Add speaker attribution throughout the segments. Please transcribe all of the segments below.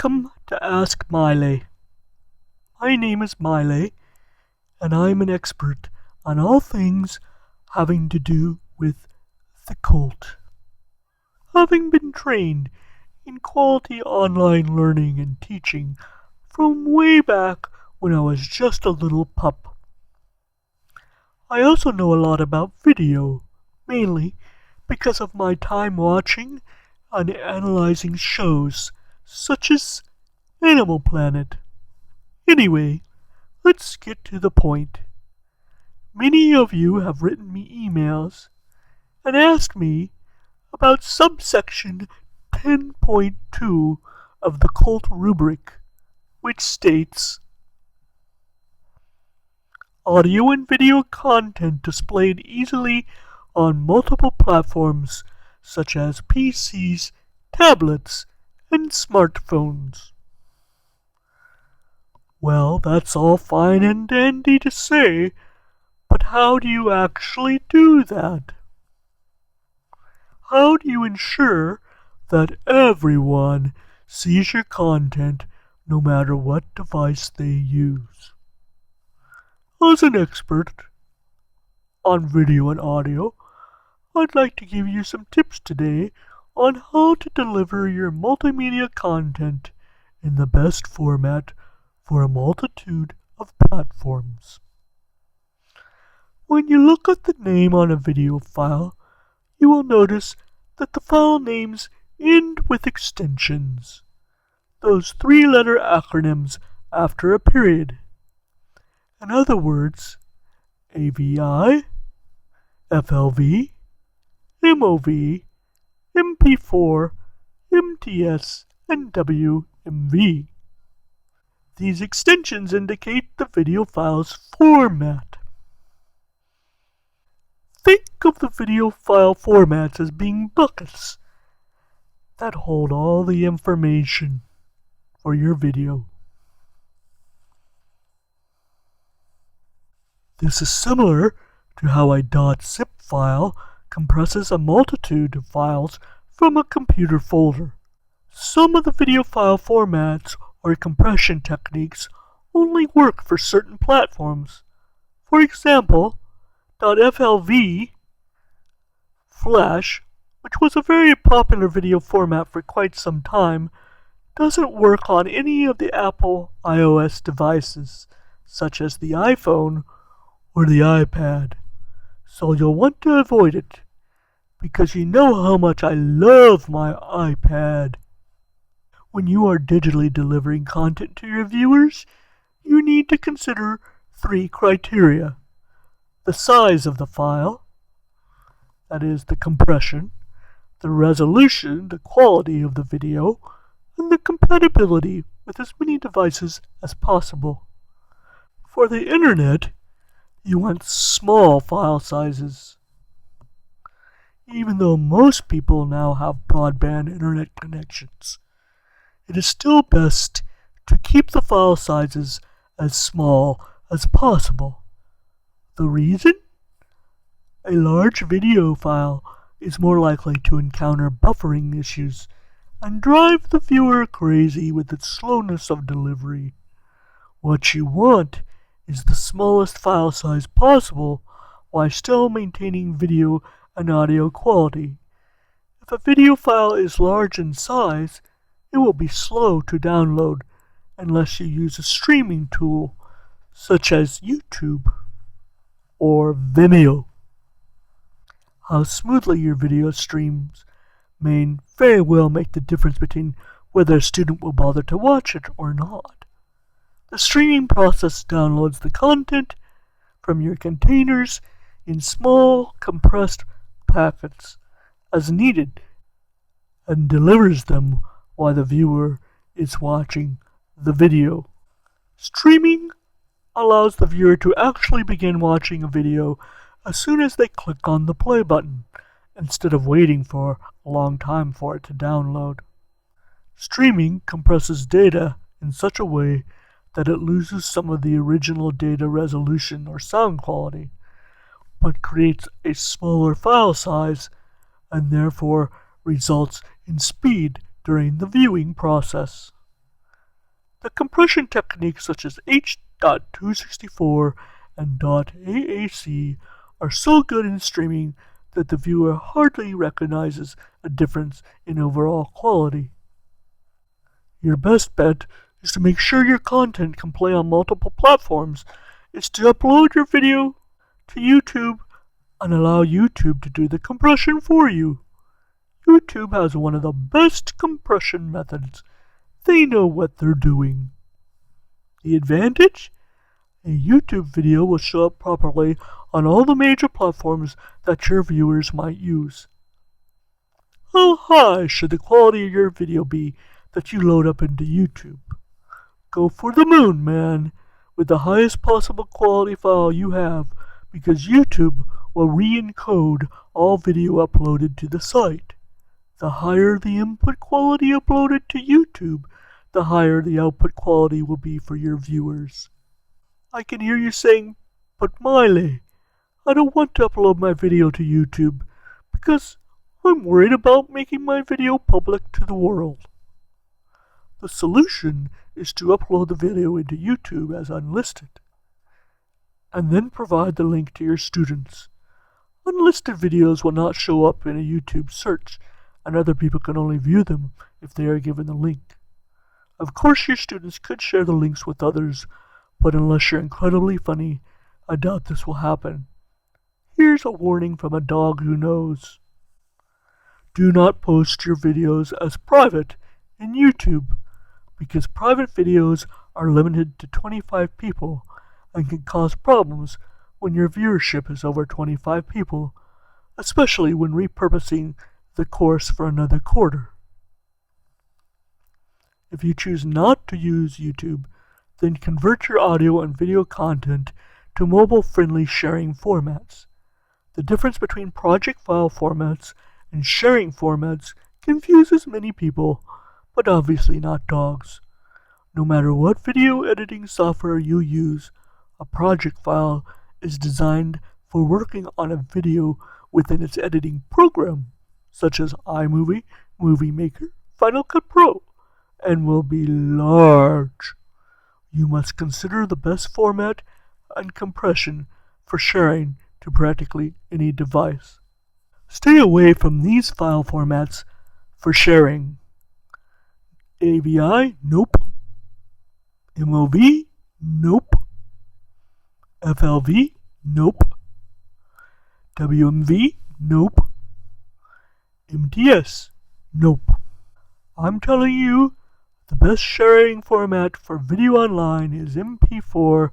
Speaker 1: Welcome to Ask Miley. My name is Miley, and I'm an expert on all things having to do with the Colt. Having been trained in quality online learning and teaching from way back when I was just a little pup. I also know a lot about video, mainly because of my time watching and analyzing shows such as Animal Planet. Anyway, let's get to the point. Many of you have written me emails and asked me about subsection 10.2 of the Colt rubric, which states, audio and video content displayed easily on multiple platforms such as PCs, tablets, and smartphones. Well, that's all fine and dandy to say, but how do you actually do that? How do you ensure that everyone sees your content no matter what device they use? As an expert on video and audio, I'd like to give you some tips today on how to deliver your multimedia content in the best format for a multitude of platforms. When you look at the name on a video file, you will notice that the file names end with extensions, those three-letter acronyms after a period. In other words, AVI, FLV, MOV, MP4, MTS, and WMV. These extensions indicate the video file's format. Think of the video file formats as being buckets that hold all the information for your video. This is similar to how a .zip file compresses a multitude of files from a computer folder. Some of the video file formats or compression techniques only work for certain platforms. For example, .flv Flash, which was a very popular video format for quite some time, doesn't work on any of the Apple iOS devices, such as the iPhone or the iPad, so you'll want to avoid it, because you know how much I love my iPad. When you are digitally delivering content to your viewers, you need to consider 3 criteria: the size of the file, that is, the compression, the resolution, the quality of the video, and the compatibility with as many devices as possible. For the internet, you want small file sizes. Even though most people now have broadband internet connections, it is still best to keep the file sizes as small as possible. The reason? A large video file is more likely to encounter buffering issues and drive the viewer crazy with its slowness of delivery. What you want is the smallest file size possible while still maintaining video and audio quality. If a video file is large in size, it will be slow to download unless you use a streaming tool such as YouTube or Vimeo. How smoothly your video streams may very well make the difference between whether a student will bother to watch it or not. The streaming process downloads the content from your containers in small, compressed packets as needed and delivers them while the viewer is watching the video. Streaming allows the viewer to actually begin watching a video as soon as they click on the play button, instead of waiting for a long time for it to download. Streaming compresses data in such a way that it loses some of the original data resolution or sound quality, but creates a smaller file size and therefore results in speed during the viewing process. The compression techniques such as H.264 and .AAC are so good in streaming that the viewer hardly recognizes a difference in overall quality. Your best bet is to make sure your content can play on multiple platforms is to upload your video to YouTube and allow YouTube to do the compression for you. YouTube has one of the best compression methods. They know what they're doing. The advantage? A YouTube video will show up properly on all the major platforms that your viewers might use. How high should the quality of your video be that you load up into YouTube? Go for the moon, man, with the highest possible quality file you have, because YouTube will re-encode all video uploaded to the site. The higher the input quality uploaded to YouTube, the higher the output quality will be for your viewers. I can hear you saying, "But Miley, I don't want to upload my video to YouTube because I'm worried about making my video public to the world." The solution is to upload the video into YouTube as unlisted, and then provide the link to your students. Unlisted videos will not show up in a YouTube search, and other people can only view them if they are given the link. Of course, your students could share the links with others, but unless you're incredibly funny, I doubt this will happen. Here's a warning from a dog who knows. Do not post your videos as private in YouTube, because private videos are limited to 25 people and can cause problems when your viewership is over 25 people, especially when repurposing the course for another quarter. If you choose not to use YouTube, then convert your audio and video content to mobile-friendly sharing formats. The difference between project file formats and sharing formats confuses many people, but obviously not dogs. No matter what video editing software you use, a project file is designed for working on a video within its editing program, such as iMovie, Movie Maker, Final Cut Pro, and will be large. You must consider the best format and compression for sharing to practically any device. Stay away from these file formats for sharing. AVI? Nope. MOV? Nope. FLV? Nope. WMV? Nope. MTS? Nope. I'm telling you, the best sharing format for video online is MP4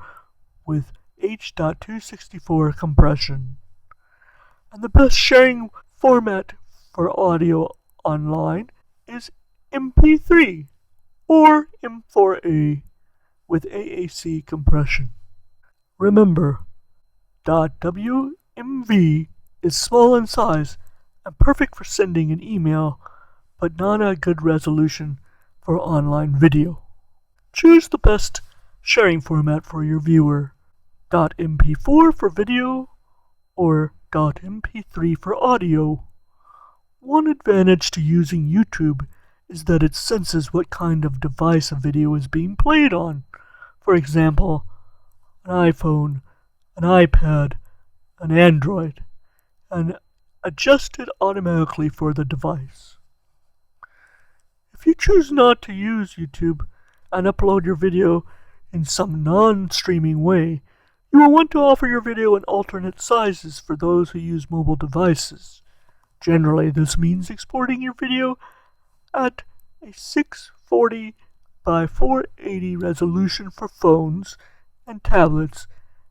Speaker 1: with H.264 compression. And the best sharing format for audio online is MP3 or M4A with AAC compression. Remember, .wmv is small in size and perfect for sending an email, but not a good resolution for online video. Choose the best sharing format for your viewer, .mp4 for video or .mp3 for audio. One advantage to using YouTube is that it senses what kind of device a video is being played on. For example, an iPhone, an iPad, an Android, and adjust it automatically for the device. If you choose not to use YouTube and upload your video in some non-streaming way, you will want to offer your video in alternate sizes for those who use mobile devices. Generally, this means exporting your video at a 640 by 480 resolution for phones and tablets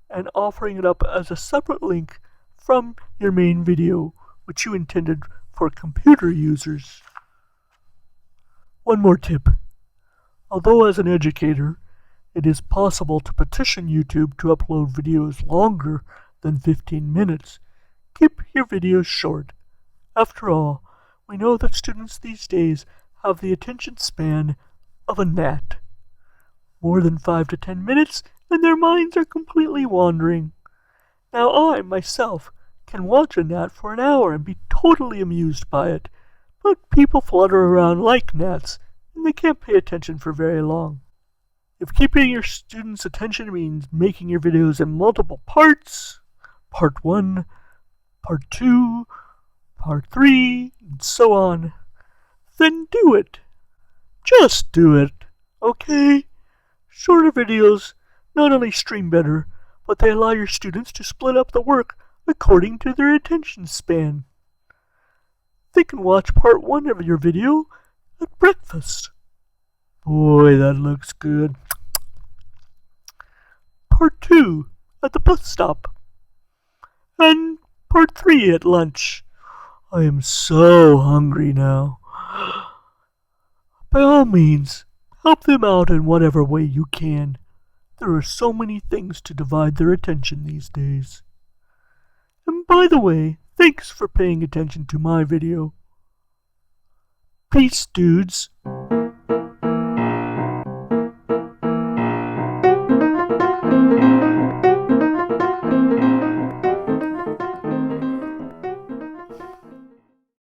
Speaker 1: and offering it up as a separate link from your main video, which you intended for computer users. One more tip. Although as an educator, it is possible to petition YouTube to upload videos longer than 15 minutes, keep your videos short. After all, we know that students these days have the attention span of a gnat. More than 5 to 10 minutes and their minds are completely wandering. Now I, myself, can watch a gnat for an hour and be totally amused by it, but people flutter around like gnats and they can't pay attention for very long. If keeping your students' attention means making your videos in multiple parts, part 1, part 2, part 3, and so on, then do it. Just do it, okay? Shorter videos not only stream better, but they allow your students to split up the work according to their attention span. They can watch part 1 of your video at breakfast. Boy, that looks good. Part 2 at the bus stop. And part 3 at lunch. I am so hungry now. By all means, help them out in whatever way you can. There are so many things to divide their attention these days. And by the way, thanks for paying attention to my video. Peace, dudes.